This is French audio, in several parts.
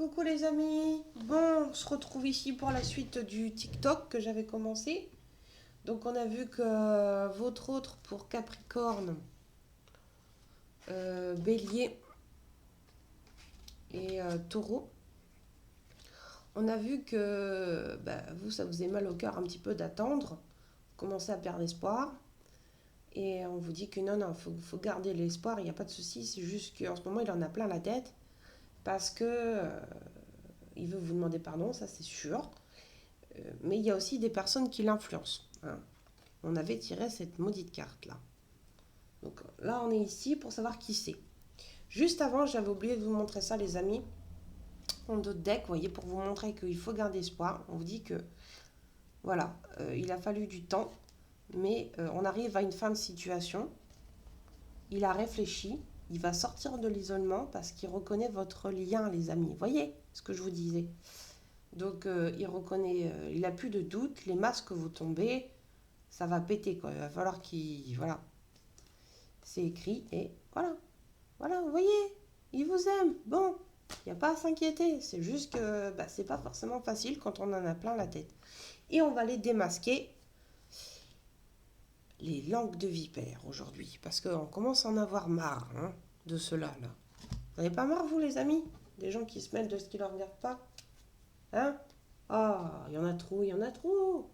Coucou les amis. Bon, on se retrouve ici pour la suite du TikTok que j'avais commencé. Donc on a vu que votre autre pour Capricorne, Bélier et Taureau, on a vu que vous, ça vous faisait mal au cœur un petit peu d'attendre, vous commencez à perdre espoir. Et on vous dit que non, faut garder l'espoir, il n'y a pas de souci. C'est juste qu'en ce moment, il en a plein la tête parce que il veut vous demander pardon, ça c'est sûr. Mais il y a aussi des personnes qui l'influencent, hein. On avait tiré cette maudite carte là. Donc là, on est ici pour savoir qui c'est. Juste avant, j'avais oublié de vous montrer ça, les amis. En d'autres decks, vous voyez, pour vous montrer qu'il faut garder espoir. On vous dit que, voilà, il a fallu du temps, mais on arrive à une fin de situation. Il a réfléchi, il va sortir de l'isolement parce qu'il reconnaît votre lien, les amis. Vous voyez ce que je vous disais. Donc, il reconnaît, il n'a plus de doute, les masques que vous tombez, ça va péter, quoi. Il va falloir qu'il... Voilà. C'est écrit et voilà. Voilà, vous voyez, il vous aime. Bon, il n'y a pas à s'inquiéter. C'est juste que c'est pas forcément facile quand on en a plein la tête. Et on va les démasquer, les langues de vipère aujourd'hui. Parce qu'on commence à en avoir marre, hein, de cela, là. Vous n'avez pas marre, vous, les amis? Des gens qui se mêlent de ce qui ne leur regarde pas? Hein? Ah, il y en a trop, il y en a trop.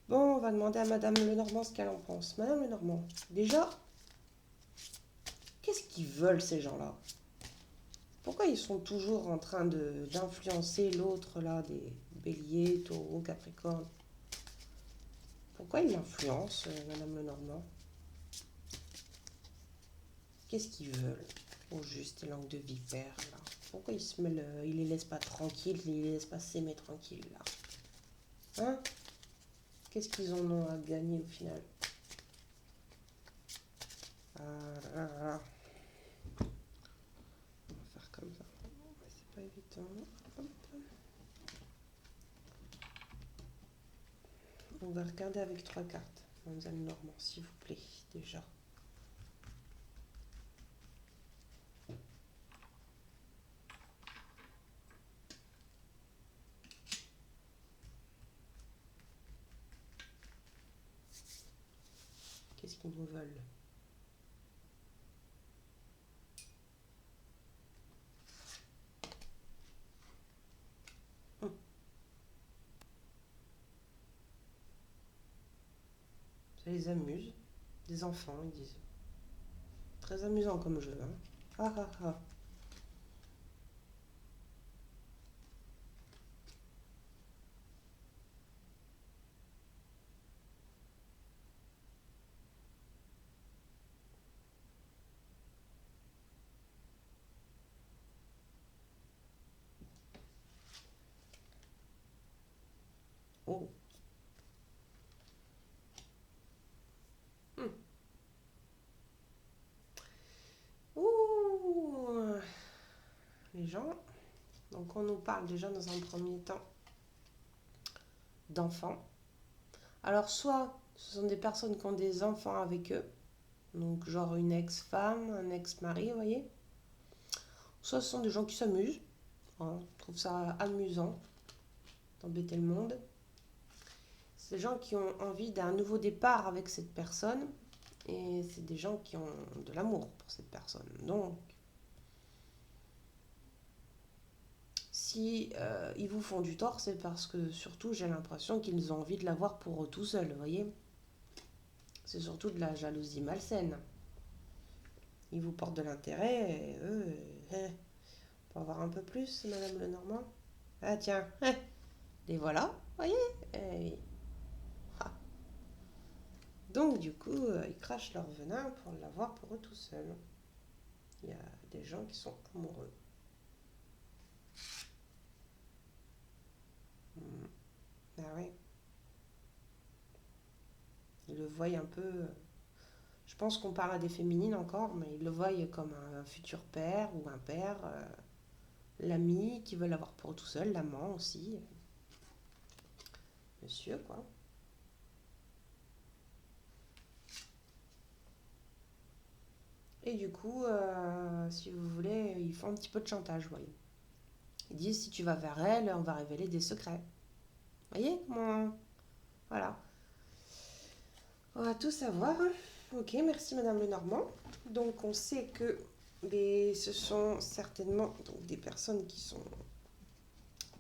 Bon, on va demander à Madame Lenormand ce qu'elle en pense. Madame Lenormand, déjà, qu'est-ce qu'ils veulent ces gens-là? Pourquoi ils sont toujours en train d'influencer l'autre là, des béliers, taureaux, capricornes? Pourquoi ils l'influencent, Madame Lenormand? Qu'est-ce qu'ils veulent? Au juste, les langues de vipère là. Pourquoi ils se mêlent, ils les laissent pas tranquilles, ils les laissent pas s'aimer tranquilles là? Hein? Qu'est-ce qu'ils en ont à gagner au final? Ah là là. On va faire comme ça. C'est pas évident. Hop. On va regarder avec trois cartes. Mademoiselle Normand, s'il vous plaît, déjà. Qu'est-ce qu'ils nous veulent? Ça les amuse. Des enfants, ils disent. Très amusant comme jeu, hein. Ah ah ah. Oh. Hmm. Ouh. Les gens. Donc on nous parle déjà dans un premier temps d'enfants. Alors soit ce sont des personnes qui ont des enfants avec eux, donc genre une ex-femme, un ex-mari, vous voyez. Soit ce sont des gens qui s'amusent, hein, trouvent ça amusant d'embêter le monde. C'est des gens qui ont envie d'un nouveau départ avec cette personne et c'est des gens qui ont de l'amour pour cette personne. Donc, si ils vous font du tort, c'est parce que surtout j'ai l'impression qu'ils ont envie de l'avoir pour eux tout seuls, vous voyez. C'est surtout de la jalousie malsaine. Ils vous portent de l'intérêt et eux, pour avoir un peu plus, Madame Lenormand. Ah tiens, les voilà, vous voyez. Et ah. Donc du coup, ils crachent leur venin pour l'avoir pour eux tout seuls. Il y a des gens qui sont amoureux. Ah oui. Ils le voient un peu. Je pense qu'on parle à des féminines encore, mais ils le voient comme un futur père ou un père, l'ami qui veut l'avoir pour eux tout seul, l'amant aussi. Monsieur, quoi. Et du coup, si vous voulez, ils font un petit peu de chantage, vous voyez. Ils disent, si tu vas vers elle, on va révéler des secrets. Vous voyez comment... Voilà. On va tout savoir. Ok, merci Madame Lenormand. Donc on sait que ce sont certainement donc, des personnes qui sont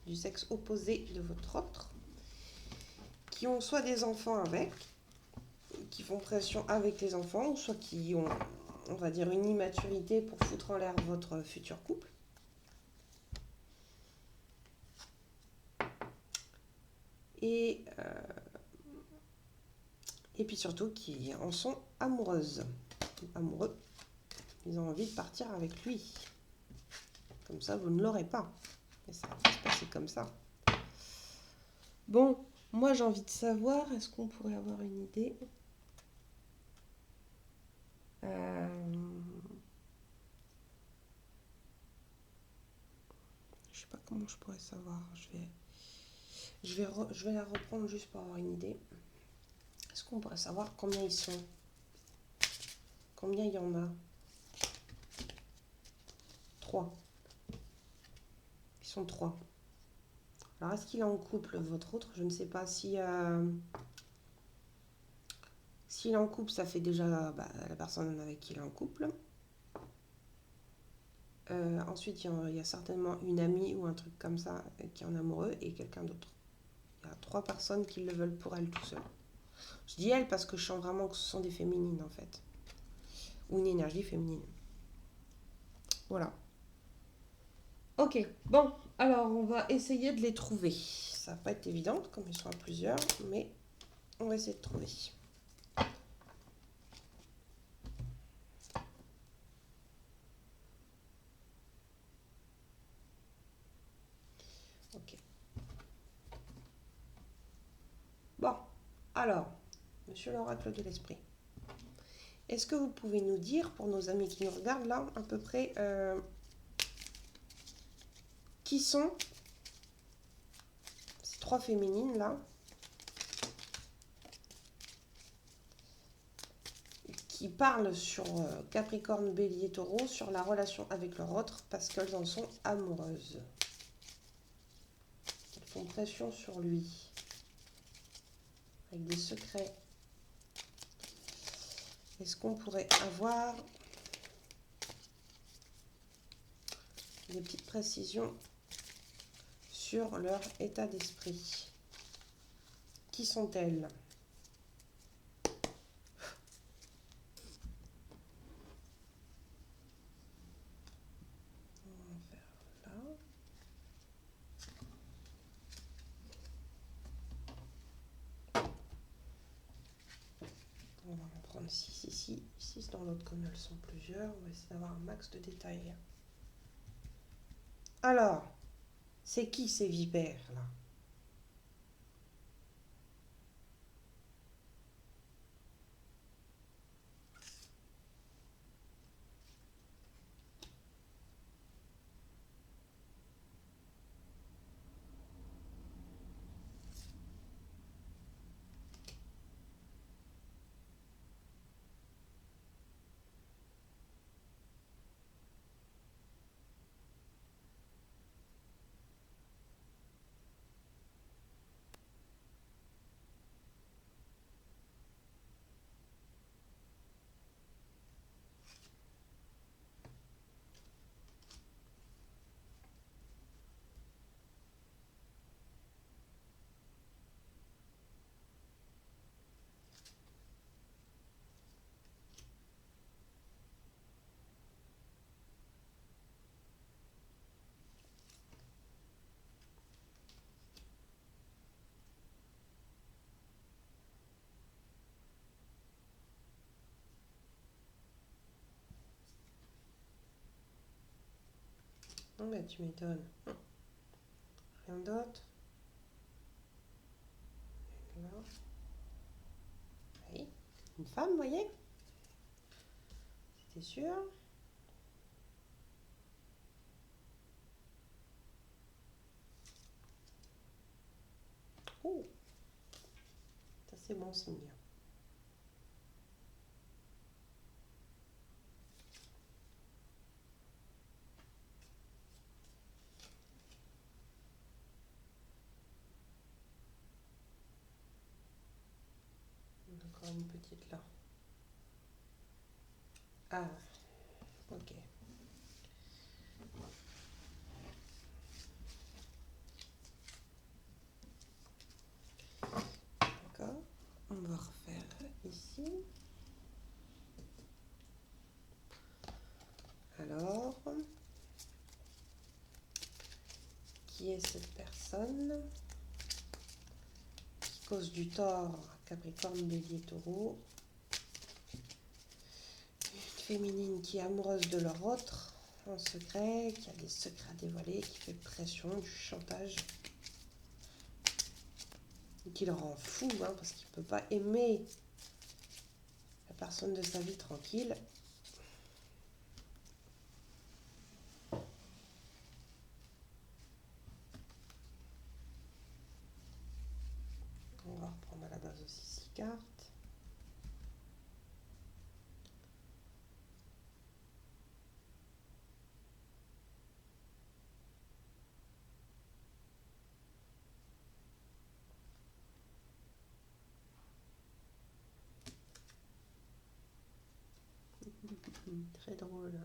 du sexe opposé de votre autre, qui ont soit des enfants avec, qui font pression avec les enfants, ou soit qui ont, on va dire, une immaturité pour foutre en l'air votre futur couple. Et puis surtout qui en sont amoureuses, amoureux. Ils ont envie de partir avec lui. Comme ça, vous ne l'aurez pas. Et ça va se passer comme ça. Bon, moi j'ai envie de savoir, est-ce qu'on pourrait avoir une idée je sais pas comment je pourrais savoir. Je vais la reprendre juste pour avoir une idée. Est-ce qu'on pourrait savoir combien ils sont? Combien il y en a? 3. Ils sont 3. Alors, est-ce qu'il est en couple, votre autre? Je ne sais pas si... s'il est en couple, ça fait déjà la personne avec qui il est en couple. Ensuite, il y a certainement une amie ou un truc comme ça qui est en amoureux et quelqu'un d'autre. Il y a 3 personnes qui le veulent pour elle tout seul. Je dis elle parce que je sens vraiment que ce sont des féminines en fait. Ou une énergie féminine. Voilà. Ok, bon, alors on va essayer de les trouver. Ça va pas être évident comme ils sont à plusieurs, mais on va essayer de trouver. Ok. Bon, alors, monsieur l'oracle de l'esprit, est-ce que vous pouvez nous dire, pour nos amis qui nous regardent là, à peu près, qui sont ces 3 féminines là, qui parlent sur Capricorne, Bélier, Taureau, sur la relation avec leur autre, parce qu'elles en sont amoureuses. Elles font pression sur lui, avec des secrets. Est-ce qu'on pourrait avoir des petites précisions sur leur état d'esprit? Qui sont-elles? On va faire là. On va en prendre 6 ici, 6 dans l'autre comme elles sont plusieurs. On va essayer d'avoir un max de détails. Alors, c'est qui ces vipères là? Oh, mais tu m'étonnes. Rien d'autre? Là. Oui, une femme, vous voyez? C'était sûr? Oh, ça c'est bon signe. une petite là. Ah, ok. D'accord. On va refaire ici. Alors, qui est cette personne qui cause du tort à Capricorne, Bélier, Taureau? Une féminine qui est amoureuse de leur autre en secret, qui a des secrets à dévoiler, qui fait pression, du chantage, et qui le rend fou, hein, parce qu'il ne peut pas aimer la personne de sa vie tranquille. On va reprendre à la base aussi 6 cartes. Très drôle.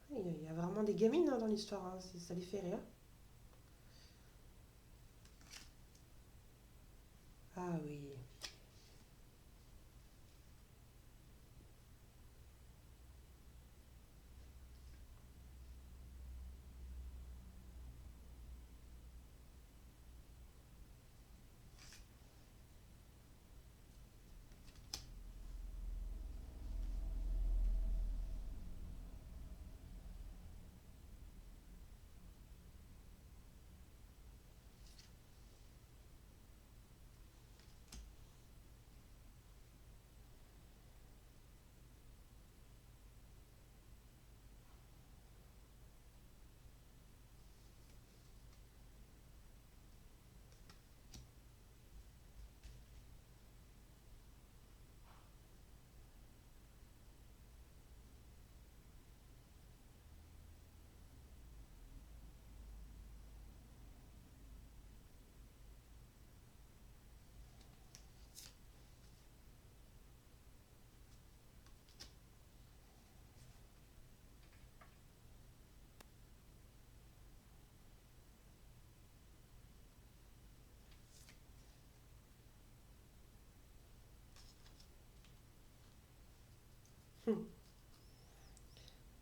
Il y a vraiment des gamines, hein, dans l'histoire, hein. Ça les fait rire. Ah oui.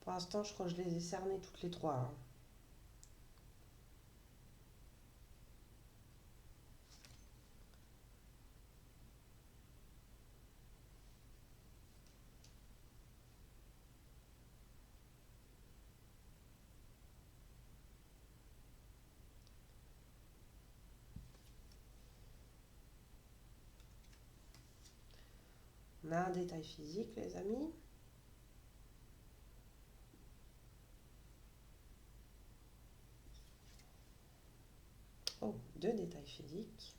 Pour l'instant, je crois que je les ai cernées toutes les trois, hein. On a un détail physique, les amis. Oh, deux détails physiques.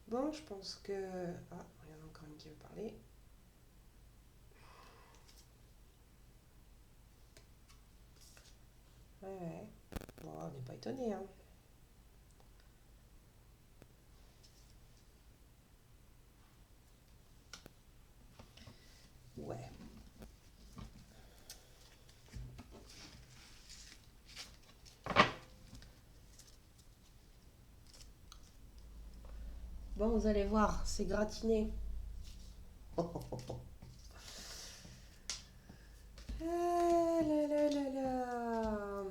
Bon, je pense que... Ah, il y en a encore une qui veut parler. Ouais. Bon, on n'est pas étonné, hein. Ouais. Bon, vous allez voir, c'est gratiné. Ah là là là là.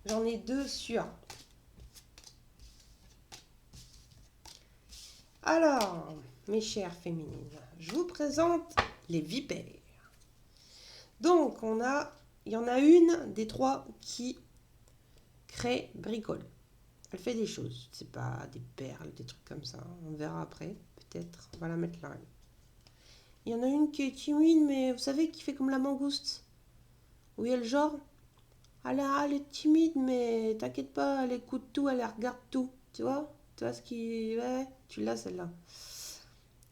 J'en ai deux sûrs. Alors, mes chères féminines, je vous présente les vipères. Donc, il y en a une des trois qui crée bricole. Elle fait des choses. C'est pas des perles, des trucs comme ça. On verra après. Peut-être. On va la mettre là. Il y en a une qui est timide, mais vous savez, qui fait comme la mangouste. Oui, elle genre. Elle est timide, mais t'inquiète pas, elle écoute tout, elle regarde tout. Tu vois? Tu vois ce qui. Ouais, tu l'as celle-là.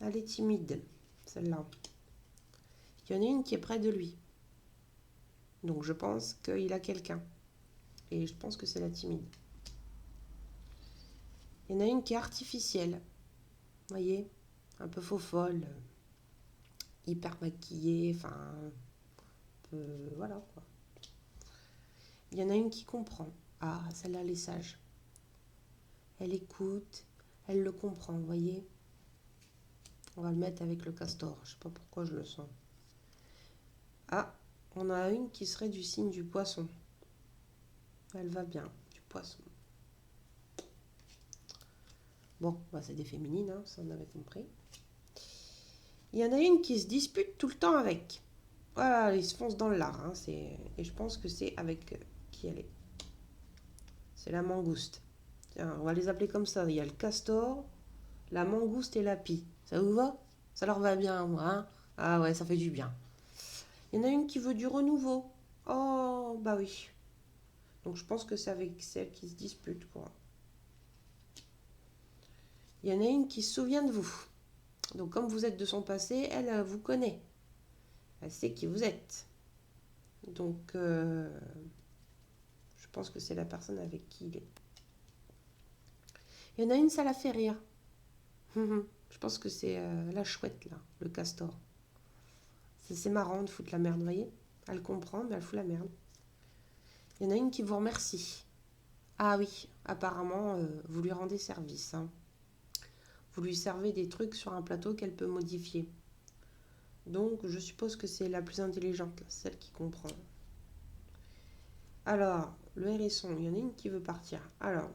Elle est timide, celle-là. Il y en a une qui est près de lui. Donc je pense qu'il a quelqu'un. Et je pense que c'est la timide. Il y en a une qui est artificielle. Vous voyez? Un peu faux folle. Hyper maquillée. Enfin. Voilà quoi. Il y en a une qui comprend. Ah, celle-là, elle est sage. Elle écoute. Elle le comprend, vous voyez? On va le mettre avec le castor. Je sais pas pourquoi je le sens. Ah, on a une qui serait du signe du poisson. Elle va bien, du poisson. Bon, bah c'est des féminines, hein, ça on avait compris. Il y en a une qui se dispute tout le temps avec. Voilà, ils se foncent dans l'art. Hein, et je pense que c'est avec qui elle est. C'est la mangouste. Tiens, on va les appeler comme ça. Il y a le castor, la mangouste et la pie. Ça vous va? Ça leur va bien, moi. Hein, ah ouais, ça fait du bien. Il y en a une qui veut du renouveau. Oh, bah oui. Donc je pense que c'est avec celle qui se dispute, quoi. Il y en a une qui se souvient de vous. Donc comme vous êtes de son passé, elle vous connaît. Elle sait qui vous êtes. Donc je pense que c'est la personne avec qui il est. Il y en a une, ça la fait rire. Je pense que c'est la chouette, là, le castor. C'est marrant de foutre la merde, vous voyez? Elle comprend, mais elle fout la merde. Il y en a une qui vous remercie. Ah oui, apparemment, vous lui rendez service. Hein. Vous lui servez des trucs sur un plateau qu'elle peut modifier. Donc, je suppose que c'est la plus intelligente, là, celle qui comprend. Alors, le hérisson, il y en a une qui veut partir. Alors,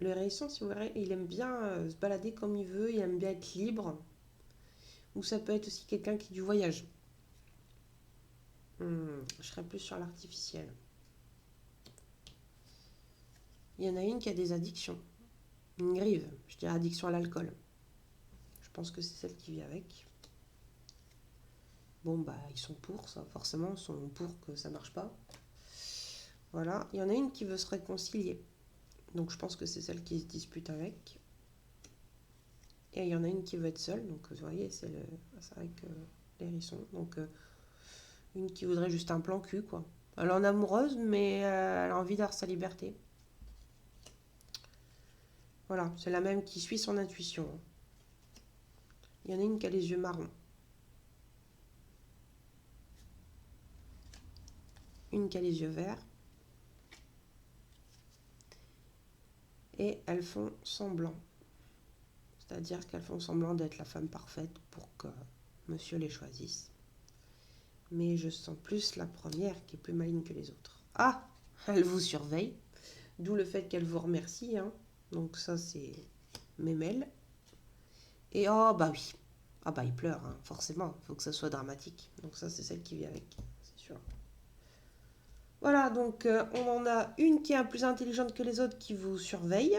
le hérisson, si vous verrez, il aime bien se balader comme il veut, il aime bien être libre. Ou ça peut être aussi quelqu'un qui est du voyage. Je serais plus sur l'artificiel. Il y en a une qui a des addictions. Une grive, je dirais addiction à l'alcool. Je pense que c'est celle qui vit avec. Bon, bah, ils sont pour ça, forcément, ils sont pour que ça marche pas. Voilà, il y en a une qui veut se réconcilier. Donc je pense que c'est celle qui se dispute avec. Et il y en a une qui veut être seule. Donc vous voyez, c'est avec l'hérisson. Donc une qui voudrait juste un plan cul, quoi. Elle est en amoureuse, mais elle a envie d'avoir sa liberté. Voilà, c'est la même qui suit son intuition. Il y en a une qui a les yeux marrons. Une qui a les yeux verts. Et elles font semblant. C'est-à-dire qu'elles font semblant d'être la femme parfaite pour que monsieur les choisisse. Mais je sens plus la première qui est plus maligne que les autres. Ah, elle vous surveille. D'où le fait qu'elle vous remercie. Hein. Donc ça, c'est Mémel. Et oh, bah oui. Ah bah il pleure, hein. Forcément. Il faut que ça soit dramatique. Donc ça, c'est celle qui vit avec. C'est sûr. Voilà, donc on en a une qui est plus intelligente que les autres qui vous surveille.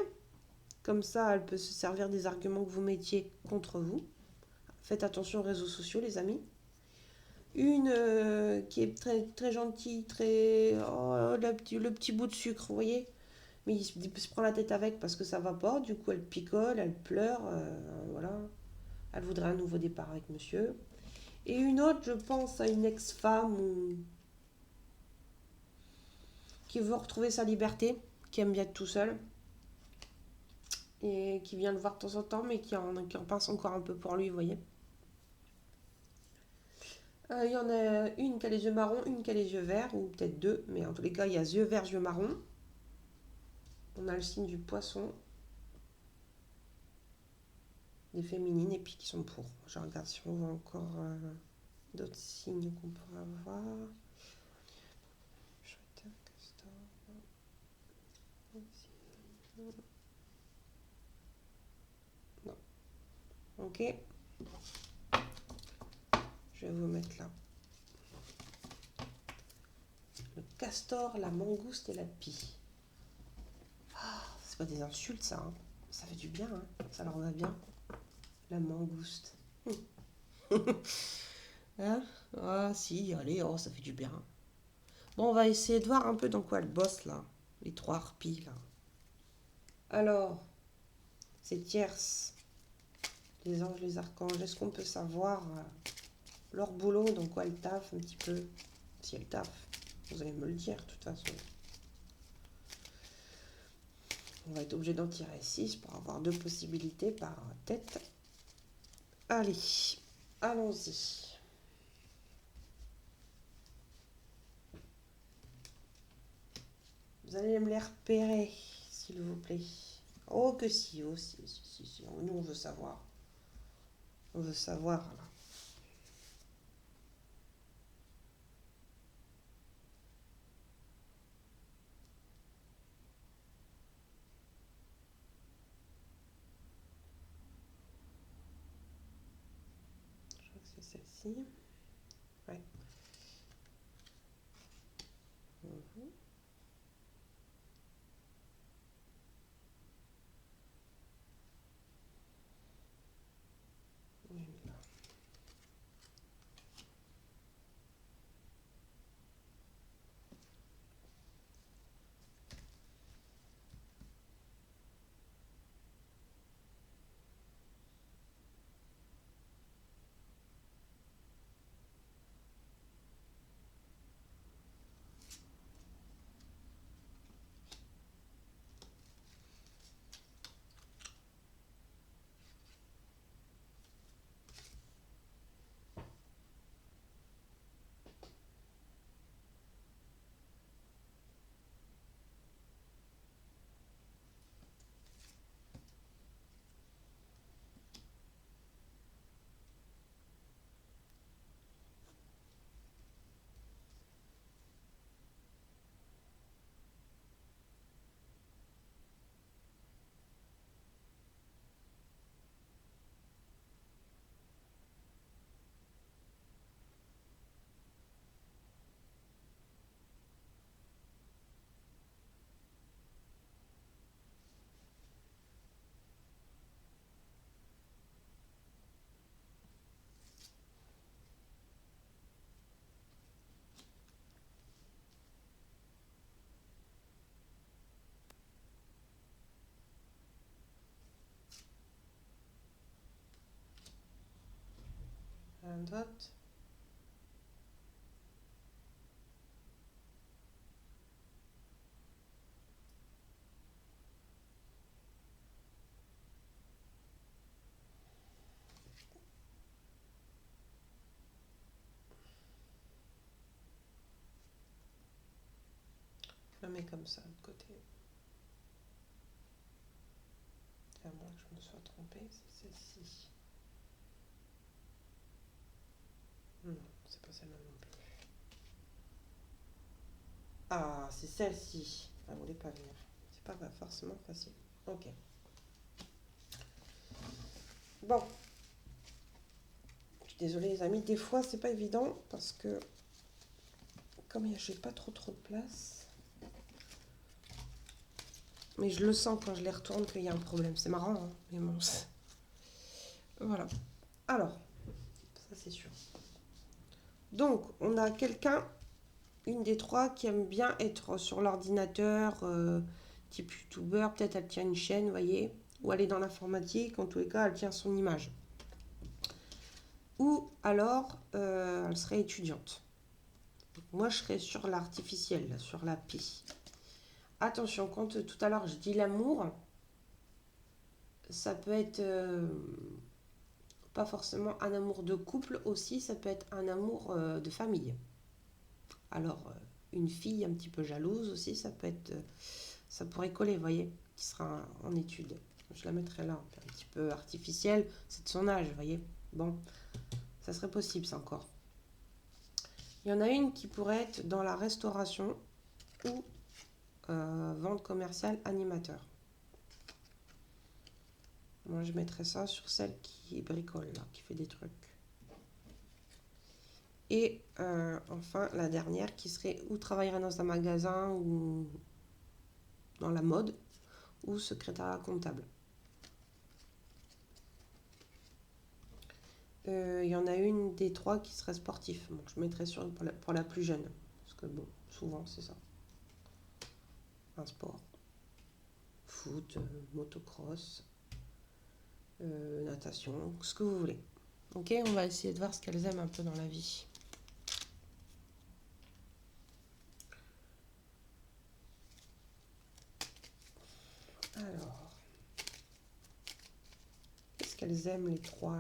Comme ça, elle peut se servir des arguments que vous mettiez contre vous. Faites attention aux réseaux sociaux, les amis. Une qui est très, très gentille, très... Oh, le petit bout de sucre, vous voyez? Mais il se prend la tête avec parce que ça va pas. Du coup, elle picole, elle pleure. Voilà. Elle voudrait un nouveau départ avec monsieur. Et une autre, je pense à une ex-femme qui veut retrouver sa liberté, qui aime bien être tout seul. Et qui vient le voir de temps en temps, mais qui en pince encore un peu pour lui, vous voyez. Il y en a une qui a les yeux marrons, une qui a les yeux verts, ou peut-être deux, mais en tous les cas, il y a yeux verts, yeux marrons. On a le signe du poisson, des féminines, et puis qui sont pour. Je regarde si on voit encore d'autres signes qu'on pourrait avoir. Non. Ok. Je vais vous mettre là. Le castor, la mangouste et la pie. Ah, C'est pas des insultes, ça. Hein. Ça fait du bien, hein. Ça leur va bien. La mangouste. Hein? Ah, si, allez, oh, ça fait du bien. Bon, on va essayer de voir un peu dans quoi elles bossent, là. Les trois harpies, là. Alors, ces tierces, les anges, les archanges, est-ce qu'on peut savoir leur boulot, dans quoi elles taffent un petit peu? Si elles taffent, vous allez me le dire, de toute façon. On va être obligé d'en tirer 6 pour avoir 2 possibilités par tête. Allez, allons-y. Vous allez me les repérer, s'il vous plaît. Oh que si, oh si. Nous, on veut savoir. On veut savoir, là. Je crois que c'est celle-ci. Ouais. Mhm. Oui, là. Un d'autre. Je la mets comme ça, de côté. À moins que je me sois trompée, c'est celle-ci. Non, c'est pas celle-là non plus. Ah, c'est celle-ci. Elle voulait pas venir. C'est pas forcément facile. Ok. Bon. Je suis désolée les amis, des fois c'est pas évident parce que comme j'ai pas trop de place. Mais je le sens quand je les retourne qu'il y a un problème. C'est marrant, hein, mais bon. Voilà. Alors, ça c'est sûr. Donc, on a quelqu'un, une des trois, qui aime bien être sur l'ordinateur, type youtubeur. Peut-être elle tient une chaîne, vous voyez. Ou elle est dans l'informatique. En tous les cas, elle tient son image. Ou alors, elle serait étudiante. Moi, je serais sur l'artificiel, sur la pi. Attention, quand tout à l'heure je dis l'amour, ça peut être pas forcément un amour de couple aussi, ça peut être un amour de famille. Alors, une fille un petit peu jalouse aussi, ça peut être, ça pourrait coller, vous voyez, qui sera en étude. Je la mettrai là, un petit peu artificielle, c'est de son âge, vous voyez. Bon, ça serait possible, ça encore. Il y en a une qui pourrait être dans la restauration ou vente commerciale animateur. Moi, je mettrais ça sur celle qui bricole, là, qui fait des trucs. Et enfin, la dernière qui serait ou travaillerait dans un magasin ou dans la mode, ou secrétariat comptable. Il y en a une des trois qui serait sportif. Donc je mettrais sur pour la plus jeune. Parce que bon, souvent c'est ça. Un sport. Foot, motocross, natation, ce que vous voulez. Ok, on va essayer de voir ce qu'elles aiment un peu dans la vie. Alors, qu'est-ce qu'elles aiment les trois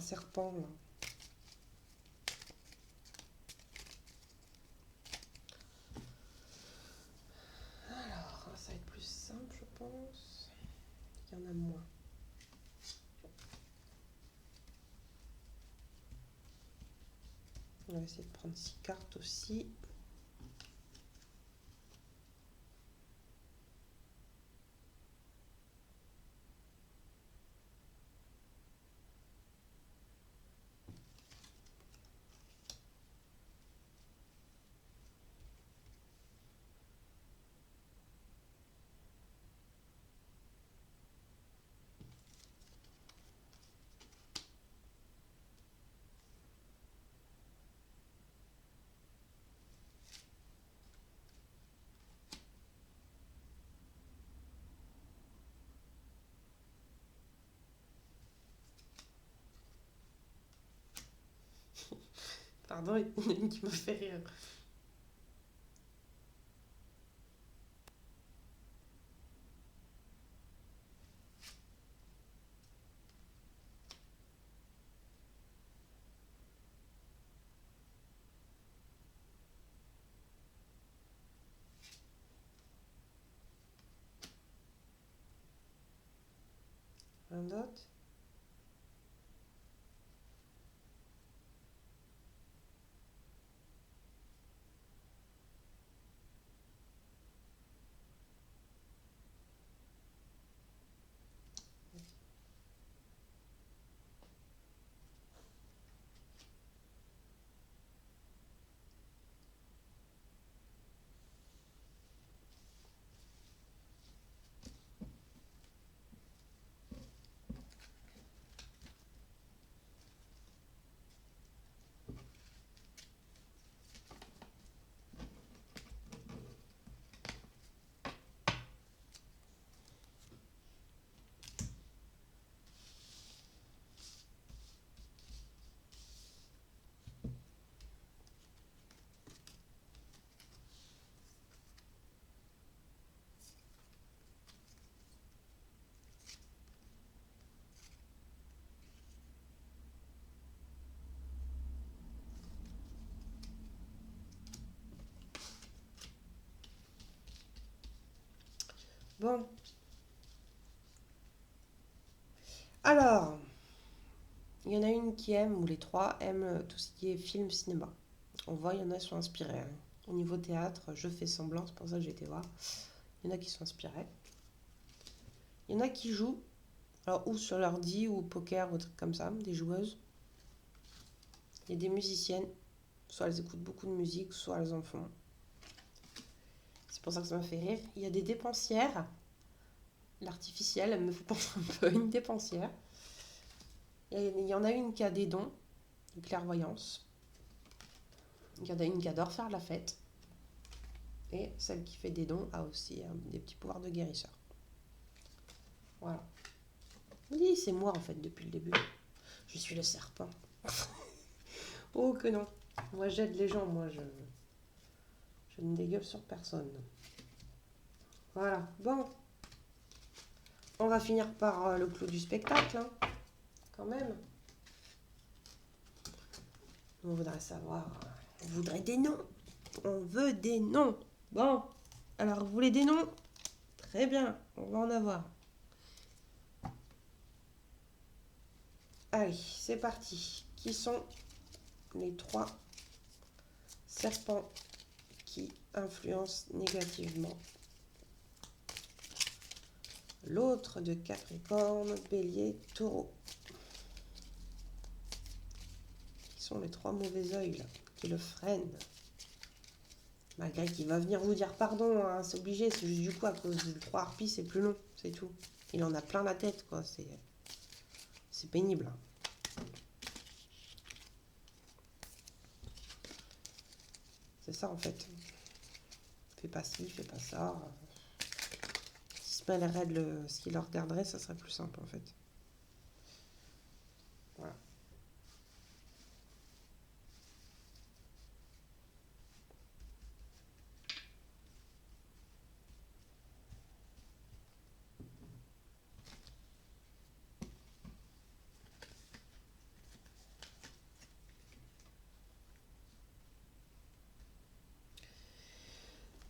serpents là? Alors, ça va être plus simple, je pense. Il y en a moins. On va essayer de prendre 6 cartes aussi. Pardon, il y en a une qui m'a fait rire. Un d'autre. Bon. Alors, il y en a une qui aime, ou les trois aiment tout ce qui est film, cinéma. On voit, il y en a qui sont inspirés. Hein. Au niveau théâtre, je fais semblant, c'est pour ça que j'ai été voir. Il y en a qui sont inspirés. Il y en a qui jouent, alors ou sur l'ordi, ou au poker, ou des trucs comme ça, des joueuses. Il y a des musiciennes, soit elles écoutent beaucoup de musique, soit elles en font. C'est pour ça que ça m'a fait rire. Il y a des dépensières. L'artificielle, elle me fait penser un peu à une dépensière. Il y en a une qui a des dons, de clairvoyance. Il y en a une qui adore faire la fête. Et celle qui fait des dons a aussi des petits pouvoirs de guérisseur. Voilà. Oui, c'est moi en fait depuis le début. Je suis le serpent. Oh que non. Moi j'aide les gens, je ne dégueule sur personne. Voilà. Bon. On va finir par le clou du spectacle, hein, quand même. On voudrait savoir. On voudrait des noms. On veut des noms. Bon. Alors, vous voulez des noms? Très bien. On va en avoir. Allez, c'est parti. Qui sont les trois serpents qui influencent négativement l'autre de Capricorne, Bélier, Taureau? Qui sont les trois mauvais oeils là, qui le freinent? Malgré qu'il va venir vous dire pardon, hein, c'est obligé, c'est juste du coup à cause du 3 harpies, c'est plus long, c'est tout. Il en a plein la tête, quoi, c'est pénible. C'est ça en fait. Fais pas ci, fais pas ça. Si se mêlerait ce qu'il le regarderait, ça serait plus simple en fait. Voilà.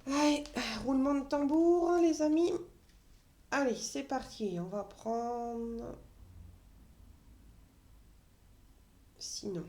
Allez, roulement de tambour, hein, les amis. Allez, c'est parti. On va prendre. Sinon.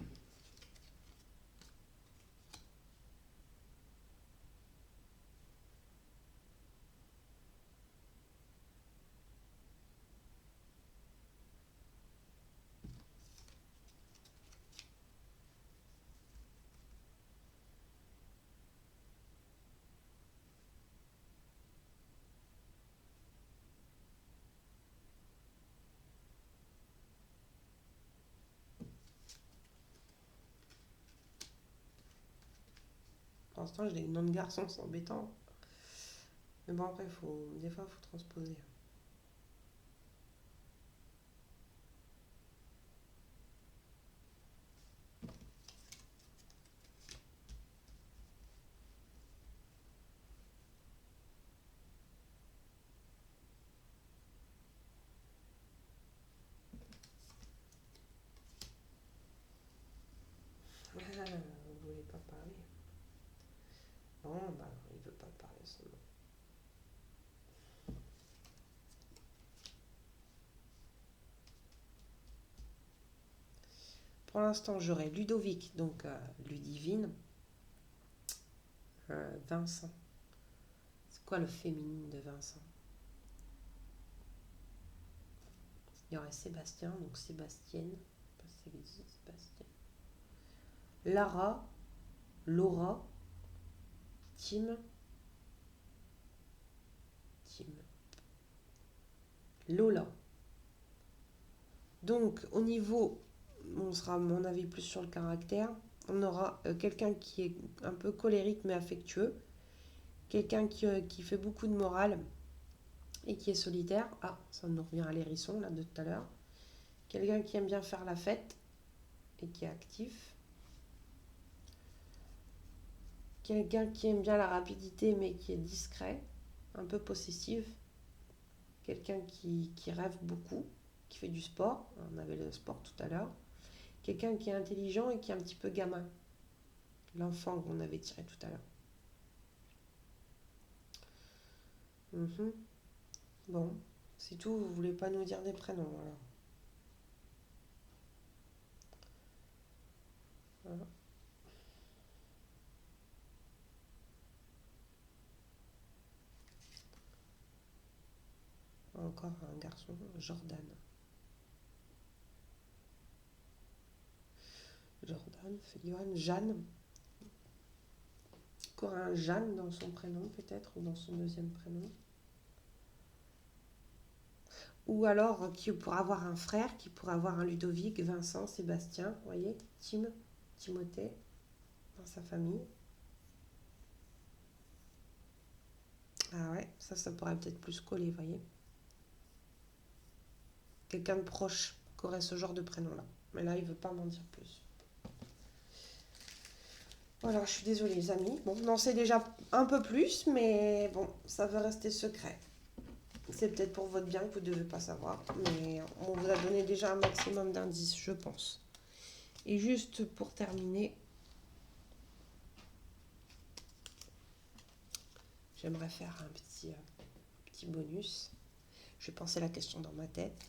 Pour l'instant, j'ai des noms de garçons, c'est embêtant. Mais bon, après, des fois, il faut transposer. Ah, vous voulez pas parler. Non, bah, il veut pas parler seulement. Pour l'instant, j'aurai Ludovic, donc Ludivine. Vincent. C'est quoi le féminin de Vincent? Il y aurait Sébastien, donc Sébastienne. Je sais pas si ça existe, Sébastien. Lara, Laura, Tim, Lola. Donc, au niveau, on sera à mon avis plus sur le caractère. On aura quelqu'un qui est un peu colérique mais affectueux. Quelqu'un qui fait beaucoup de morale et qui est solitaire. Ah, ça nous revient à l'hérisson là de tout à l'heure. Quelqu'un qui aime bien faire la fête et qui est actif. Quelqu'un qui aime bien la rapidité mais qui est discret, un peu possessif. Quelqu'un qui rêve beaucoup, qui fait du sport. On avait le sport tout à l'heure. Quelqu'un qui est intelligent et qui est un petit peu gamin. L'enfant qu'on avait tiré tout à l'heure. Mhm. Bon, c'est tout. Vous voulez pas nous dire des prénoms alors. Voilà. Encore un garçon, Jordan. Jordan, Johan, Jeanne. Encore un Jeanne dans son prénom peut-être, ou dans son deuxième prénom. Ou alors qui pourrait avoir un frère, qui pourrait avoir un Ludovic, Vincent, Sébastien, vous voyez, Timothée, dans sa famille. Ah ouais, ça pourrait peut-être plus coller, vous voyez. Quelqu'un de proche qui aurait ce genre de prénom-là. Mais là, il veut pas m'en dire plus. Voilà, je suis désolée les amis. Bon, on en sait déjà un peu plus, mais bon, ça veut rester secret. C'est peut-être pour votre bien que vous ne devez pas savoir, mais on vous a donné déjà un maximum d'indices, je pense. Et juste pour terminer, j'aimerais faire un petit bonus. Je vais penser la question dans ma tête.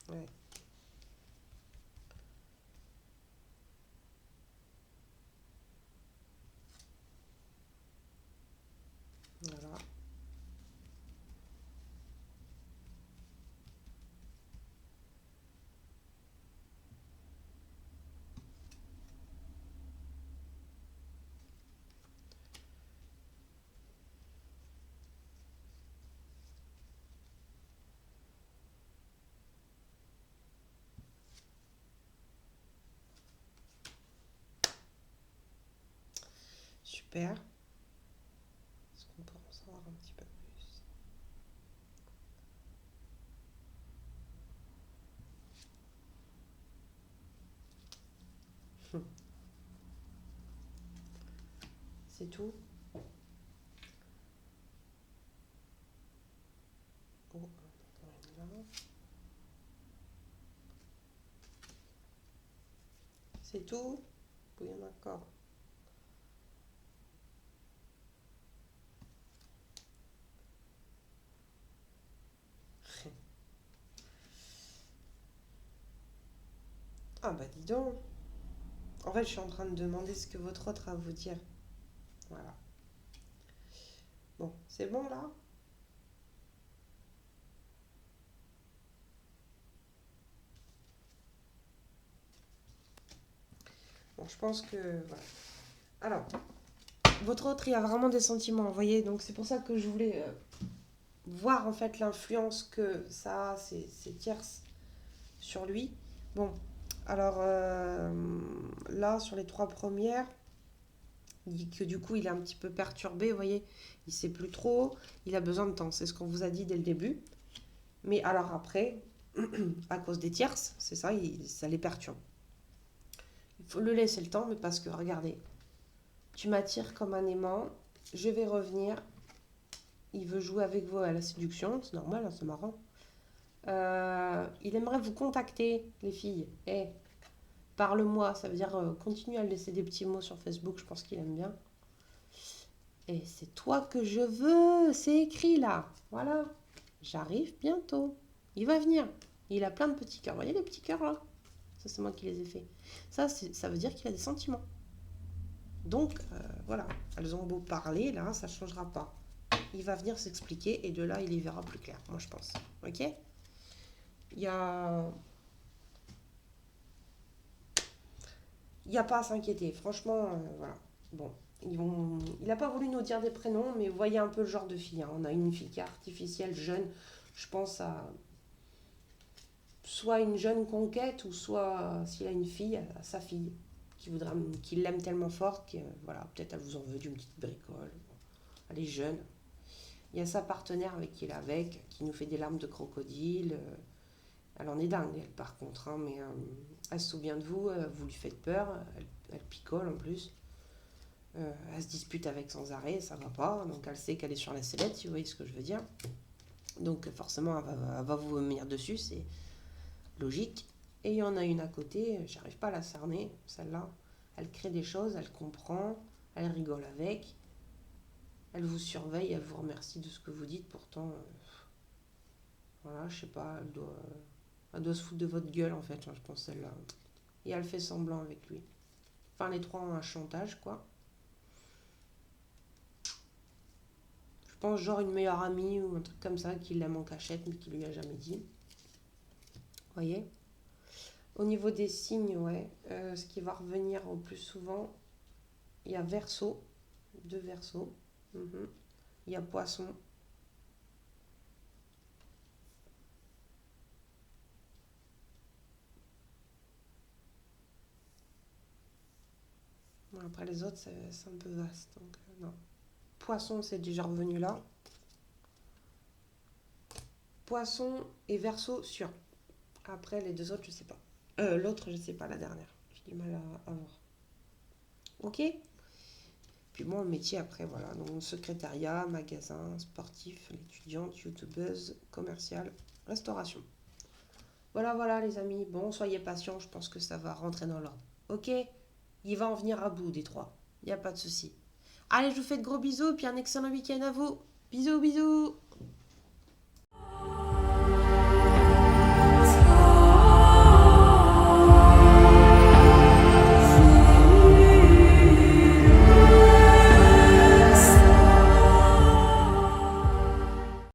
Ouais. Voilà. Super. Est-ce qu'on peut en savoir un petit peu plus? C'est tout? Oh, là. C'est tout? Oui, il y en a encore. Ah bah dis donc. En fait, je suis en train de demander ce que votre autre a à vous dire. Voilà. Bon, c'est bon là? Bon, je pense que... Voilà. Alors, votre autre, il a vraiment des sentiments, vous voyez? Donc c'est pour ça que je voulais voir en fait l'influence que ça a, ces tierces, sur lui. Bon, alors là, sur les 3 premières, il dit que du coup, il est un petit peu perturbé, vous voyez? Il sait plus trop, il a besoin de temps. C'est ce qu'on vous a dit dès le début. Mais alors après, à cause des tierces, c'est ça, ça les perturbe. Il faut le laisser le temps, mais parce que, regardez, tu m'attires comme un aimant, je vais revenir, il veut jouer avec vous à la séduction, c'est normal, hein, c'est marrant. Il aimerait vous contacter, les filles. Eh, parle-moi, ça veut dire continue à le laisser des petits mots sur Facebook, je pense qu'il aime bien. Et c'est toi que je veux, c'est écrit là. Voilà, j'arrive bientôt. Il va venir. Il a plein de petits cœurs. Vous voyez les petits cœurs là? Ça, c'est moi qui les ai faits. Ça veut dire qu'il a des sentiments. Donc, voilà, elles ont beau parler, là, ça ne changera pas. Il va venir s'expliquer et de là, il y verra plus clair, moi je pense. Ok? Il y a... Il n'y a pas à s'inquiéter. Franchement, voilà. Bon, il n'a pas voulu nous dire des prénoms, mais vous voyez un peu le genre de fille, hein. On a une fille qui est artificielle, jeune. Je pense à soit une jeune conquête, ou soit, s'il a une fille, à sa fille, qui voudra, qui l'aime tellement fort que, voilà, peut-être elle vous en veut d'une petite bricole. Elle est jeune. Il y a sa partenaire avec qui il est avec, qui nous fait des larmes de crocodile. Elle en est dingue, elle, par contre, hein, mais elle se souvient de vous, vous lui faites peur, elle picole en plus. Elle se dispute avec sans arrêt, ça va pas, donc elle sait qu'elle est sur la sellette, si vous voyez ce que je veux dire. Donc forcément, elle va vous venir dessus, c'est logique. Et il y en a une à côté, j'arrive pas à la cerner, celle-là. Elle crée des choses, elle comprend, elle rigole avec, elle vous surveille, elle vous remercie de ce que vous dites, pourtant, voilà, je sais pas, elle doit se foutre de votre gueule en fait, je pense celle-là. Et elle fait semblant avec lui. Enfin, les trois ont un chantage, quoi. Je pense genre une meilleure amie ou un truc comme ça qui l'aime en cachette mais qui lui a jamais dit. Vous voyez? Au niveau des signes, ouais, ce qui va revenir au plus souvent, il y a Verseau, deux Verseaux. Mhm. Il y a Poisson. Bon, après les autres, c'est un peu vaste. Donc, non. Poisson, c'est déjà revenu là. Poisson et Verseau, sûr. Après, les deux autres, je sais pas. L'autre, je sais pas, la dernière. J'ai du mal à voir. Ok? Puis bon, le métier après, voilà. Donc, secrétariat, magasin, sportif, l'étudiante, youtubeuse, commerciale, restauration. Voilà, voilà, les amis. Bon, soyez patients, je pense que ça va rentrer dans l'ordre. Ok? Il va en venir à bout des trois. Il n'y a pas de souci. Allez, je vous fais de gros bisous, puis un excellent week-end à vous. Bisous, bisous!